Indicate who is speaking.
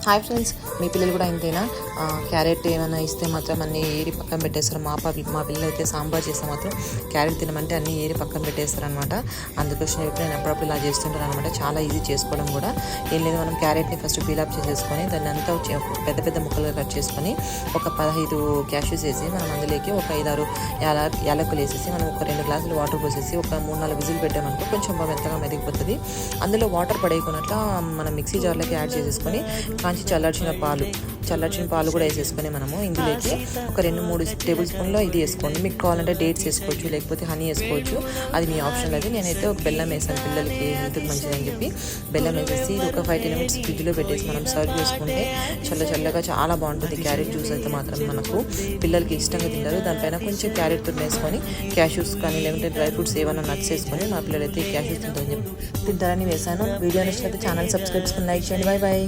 Speaker 1: Hi friends, మీ పిల్లలు కూడా ఇంతేనా? క్యారెట్ ఏమైనా ఇస్తే మాత్రం అన్నీ ఏరి పక్కన పెట్టేస్తారు. మా పిల్లలు అయితే సాంబార్ చేస్తే మాత్రం క్యారెట్ తినమంటే అన్నీ ఏరి పక్కన పెట్టేస్తారు అనమాట. అందుకోసం చెప్పి నేను అప్పుడప్పుడు ఇలా చేస్తుంటాను అనమాట. చాలా ఈజీ చేసుకోవడం కూడా. ఏం లేదు, మనం క్యారెట్ని ఫస్ట్ పీలప్ చేసేసుకొని దాన్ని అంతా పెద్ద పెద్ద ముక్కలుగా కట్ చేసుకొని ఒక 15 క్యాష్యూస్ వేసి మనం అందులోకి ఒక 5-6 యాలకులు వేసేసి మనం ఒక 2 గ్లాసులు వాటర్ పోసేసి ఒక 3-4 విజిల్ పెట్టామనుకో కొంచెం మెత్తగా మెదిగిపోతుంది. అందులో వాటర్ పడేయకున్నట్లా మనం మిక్సీ జార్లోకి యాడ్ చేసేసుకొని కాంచి చల్లార్చిన పాలు కూడా వేసేసుకొని మనము ఇందులోకి ఒక 2-3 టేబుల్ స్పూన్లో ఇది వేసుకోండి. మీకు కావాలంటే డేట్స్ వేసుకోవచ్చు, లేకపోతే హనీ వేసుకోవచ్చు, అది మీ ఆప్షన్. అది నేనైతే ఒక బెల్లం వేసాను, పిల్లలకి హెల్త్కి మంచిదని చెప్పి బెల్లం వేసేసి ఇది ఒక 5-10 మినిట్స్ ఫ్రిడ్జ్లో పెట్టేసి మనం సర్వ్ చేసుకుంటే చల్లగా చాలా బాగుంటుంది. క్యారెట్ జ్యూస్ అయితే మాత్రం మనకు పిల్లలకి ఇష్టంగా తింటారు. దానిపైన కొంచెం క్యారెట్ తురిమేసుకొని క్యాష్యూస్ కానీ లేకుంటే డ్రై ఫ్రూట్స్ ఏమైనా నట్స్ వేసుకొని మా పిల్లలైతే క్యాష్యూస్ తింటారని వేసాను. వీడియో నచ్చినట్లయితే ఛానల్ సబ్స్క్రైబ్ చేసుకొని లైక్ చేయండి. బాయ్.